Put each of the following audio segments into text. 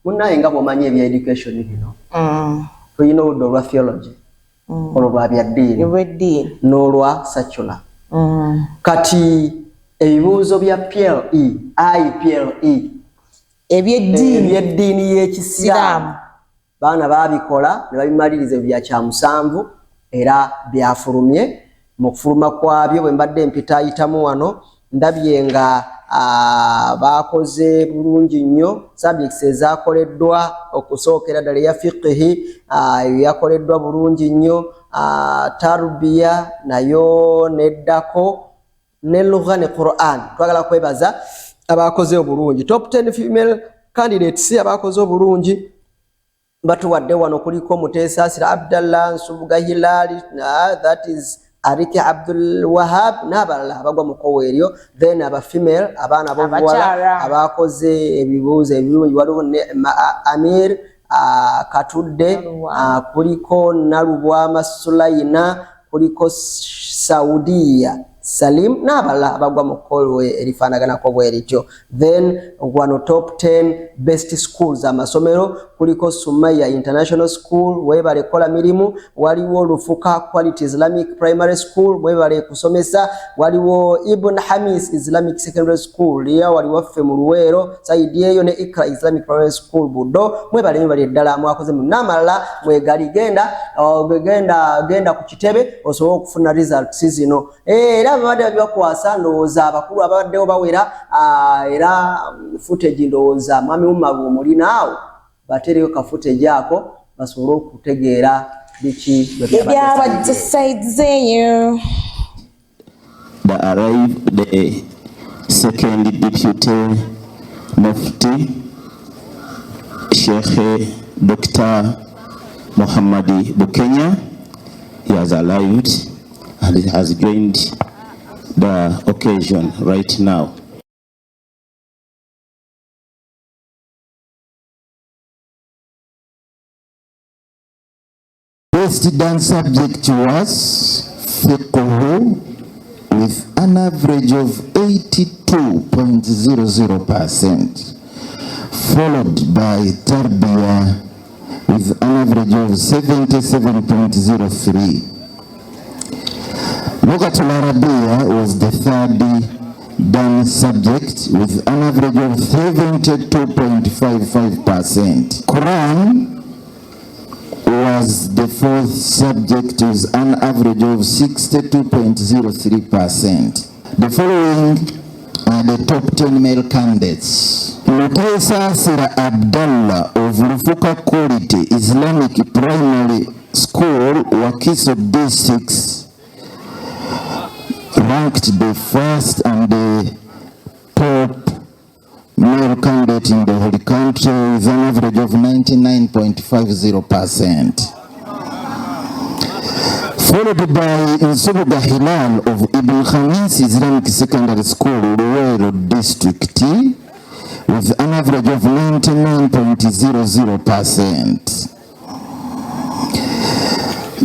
Munnaye nga bw'omanyi ebya education bino tulina oludda olwa theology olwo lwa byaddiini n'olwa secular. Kati ebibuuzo bya IPLE ebyeddiini y'ekisiraamu baana babikola ne babimaliriza bya kyamusanvu era byafulumye. Mu kufuluma kwabyo bwe mbadde mpitaayitamu wano ndabye nga bakoze bulungi nnyo subjects ezakoleddwa okusookera ddala eya fiqhi yakoleddwa bulungi nnyo, tarbiya nayo neddako ne lugha ne Quran. Twagala kwebaza abakoze obulungi. Top 10 female candidates abakoze obulungi batuwadde wano kuliko Muteesa Asira Abdallah, Nsubuga Hilali, that is Ariki Abdul Wahab n'abalala abagwa mu kkowe eryo. Then aba female abaana b'obuwala abakoze ebibuuzo ebirungi waliwo Amir Katudde, kuliko Nalubwama Sulayina, kuliko Saudiya Salim n'abalala abagwa mu kkowe erifaanaganako bwerityo. Then wano top 10 best schools amasomero kuliko Sumaya International School, webale kola mirimu. Waliwo Lufuka Quality Islamic Primary School, webale kusomesa. Waliwo Ibn Hamis Islamic Secondary School, ya waliwo ffe mu Luweero saidi eyo, ne Ikra Islamic Primary School Buddo, webale ddala mwakoze n'amalala mwegali genda ku kitebe osobola okufuna results zino. Era babadde bakwasa ndowooza abakulu abaddewo bawera era footage ndowooza mwami Umaru mulinaawo batereyo ka footage ako basobole okutegeera biki byabadde sides eyo. The second deputy mufti Sheikh Dr. Muhammad Bukenya, he has arrived and he has joined the occasion right now. Best dance subject was fiqh with an average of 82.00%, followed by tarbiyah with an average of 77.03. Lughatul Arabiya was the third dance subject with an average of 72.55%. Quran was the fourth subject with an average of 62.03%. The following are the top 10 male candidates. Muteesa Asira Abdallah of Lufuka Quality Islamic Primary School, Wakiso Districts, ranked the first and the top male candidate in the whole country with an average of 99.50%. Followed by Nsubuga Hilal of Ibn Khamis Islamic Secondary School, Luweero District, with an average of 99.00%.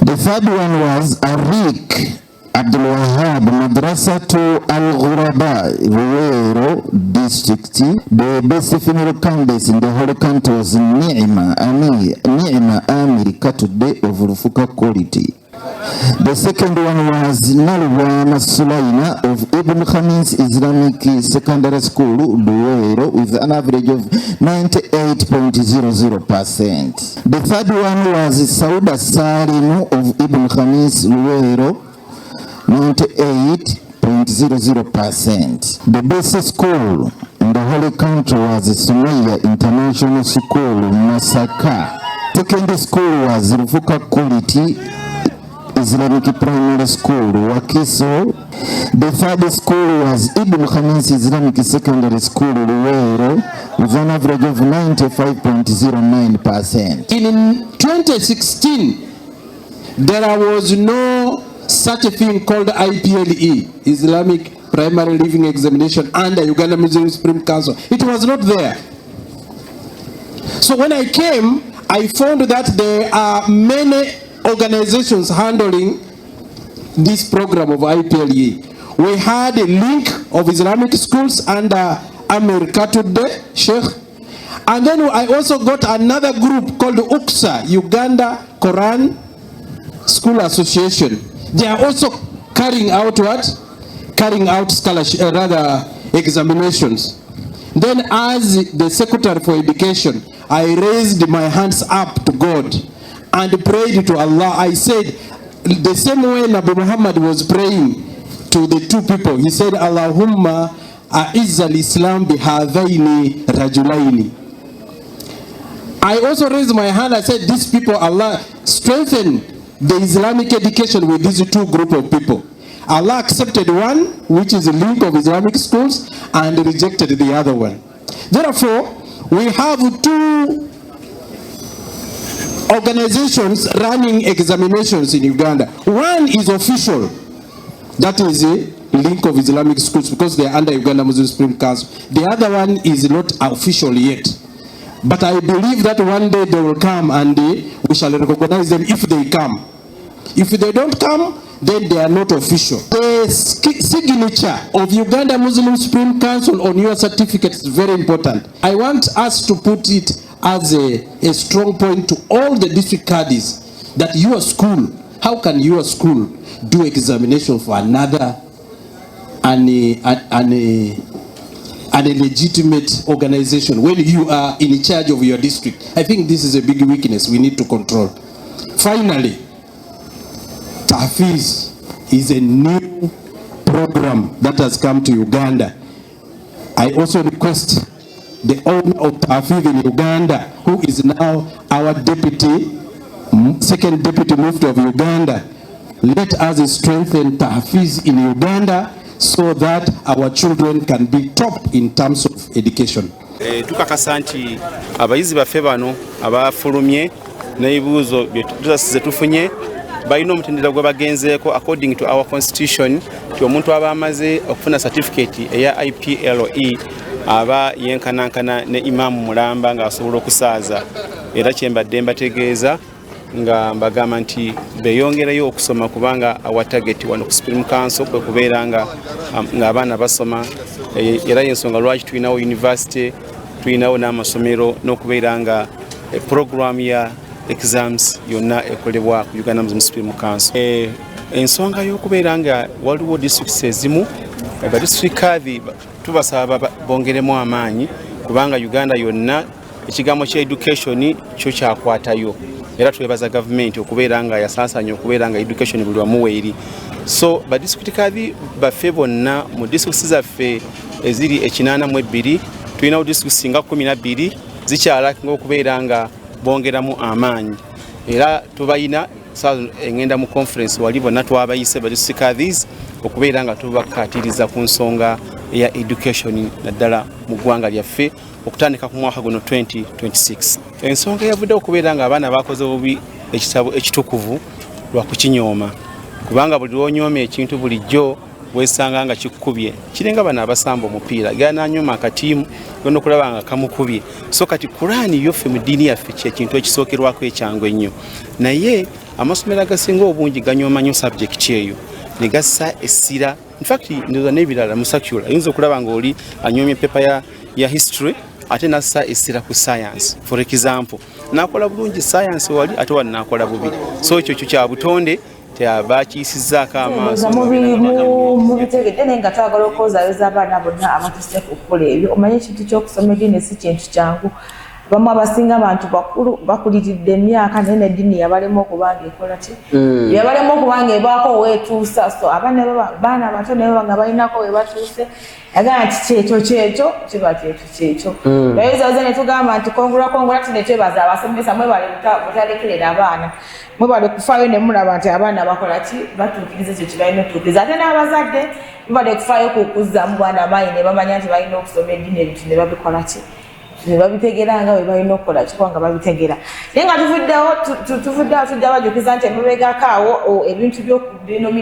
The third one was Arik Abdul Wahab Madrasatu Al-Ghuraba, Luweero District. The best female candidates in the whole country was Ni'ma Amir Katudde of Lufuka Quality. The second one was Nalubwama Sulayina of Ibn Khamis Islamic Secondary School, Luweero, with an average of 98.00%. The third one was Sauda Salim of Ibn Khamis, Luweero, 98.00%. The best school in the whole country was Sumaya International School, Masaka. Second school was Lufuka Quality Islamic Primary School, Wakiso. The third school was Ibn Khamis Islamic Secondary School, Luweero, with an average of 95.09%. In 2016, there was no such a thing called IPLE, Islamic Primary Living Examination, under Uganda Muslim Supreme Council. It was not there. So when I came, I found that there are many organizations handling this program of IPLE. We had a link of Islamic schools under Amir Katudde Sheikh, And then I also got another group called UKSA, Uganda Quran School Association. They are also carrying out what? Carrying out scholarship, examinations. Then as the Secretary for Education, I raised my hands up to God and prayed to Allah. I said, the same way Nabi Muhammad was praying to the two people, he said, Allahumma a'izz al-Islam bihadhaini rajulaini. I also raised my hand, I said, these people, Allah, strengthen the Islamic education with these two group of people. Allah accepted one, which is a link of Islamic schools, and rejected the other one. Therefore, we have two organizations running examinations in Uganda. One is official, that is a link of Islamic schools, because they are under Uganda Muslim Supreme Council. The other one is not official yet. But I believe that one day they will come and we shall recognize them if they come. If they don't come, then they are not official. The signature of Uganda Muslim Supreme Council on your certificate is very important. I want us to put it as a strong point to all the district caddies that your school, how can your school do examination for another and a legitimate organization when you are in charge of your district? I think this is a big weakness we need to control. Finally, Tahfiz is a new program that has come to Uganda. I also request the owner of Tahfiz in Uganda, who is now our second deputy mufti of Uganda, let us strengthen Tahfiz in Uganda so that our children can be top in terms of education. Tukakasa nti abayizi baffe bano abafulumye n'ebibuuzo bye tufunye balina omutendera gwe bagenzeeko according to our constitution, ti omuntu aba amaze okufuna certificate eya IPLE aba yenkanankana ne imaamu mulamba nga asobola okusaaza. Era kyembadde mbategeeza nga mbagamba nti beyongerayo okusoma kubanga awa target wano ku Supreme Council kwe kubeera nga abaana basoma. Era yensonga lwaki tulinawo university, tulinawo n'amasomero n'okubeera nga program ya exams yonna ekolebwa ku Uganda Muslim Supreme Council. Ensonga y'okubeera nga waliwo districts ezimu ba district kadhi tubasaba bongeremu amaanyi kubanga Uganda yonna ekigambo kya education kyo kyakwatayo. Era twebaza government okubeera nga yasaasanya okubeera nga education buli wamu weeri. So ba district kadhi baffe bonna mu districts zaffe eziri 82 tulinawo districts nga 12 zikyala ng'okubeera nga bongeramu amaanyi. Era tubayina engenda mu conference wali bonna twabayise ba district kadhis okubeera nga tubakatiriza ku nsonga ya education naddala mu ggwanga lyaffe okutandika ku mwaka guno 2026. Ensonga yavudde okubeera nga abaana bakoze bubi ekitabo ekitukuvu lwa kukinyooma kubanga buli lwonyooma ekintu bulijjo wesanga nga kikubye kirenga bana abasamba omupiira gananyuma akatiimu gonna okulaba nga kamukubye. So kati Kurani yoffe mu ddiini yaffe kintu ekisookerwako ekyangu ennyo, naye amasomero agasinga obungi ganyooma nnyo subject eyo ne gassa essira. In fact ndoza n'ebirala mu secular ayinza okulaba ng'oli anyoomye pepa ya history ate nassa essira ku science. For example, nakola bulungi science wali ate wali nakola bubi. So ekyo kya butonde teabakiyisizaako amaaso mu bitegedde naye nga twagala okwozaayoza abaana bonna abatuse okukola ebyo. Omanye ekintu ky'okusoma eddiini si kintu kyangu. Bamu abasinga abantu bakulu bakuliridde emyaka naye n'eddiini yabalema okubanga ekola ki yabalema okubanga ebaako weetuusa. So baana abato naye nga balinako we batuuse yagamba nti kyekyo kiba kyekyo. Bayozaayoza ne tugamba nti kongula ti ne twebaza abasomesa mwebale butalekerera abaana, mwebale kufaayo ne mulaba nti abaana bakola ki batuukiriza ekyo kibalina okutuukiriza. Ate n'abazadde mwebale kufaayo kukuzzamu bwana amaanyi ne bamanya nti balina okusoma eddiini ebintu ne babikola ki babitegeera nga bwe balina okukola kikubanga babitegeera. Naye nga tuvuddeawo tujja bajukiza nti emabegako awo ebintu by'okudenomina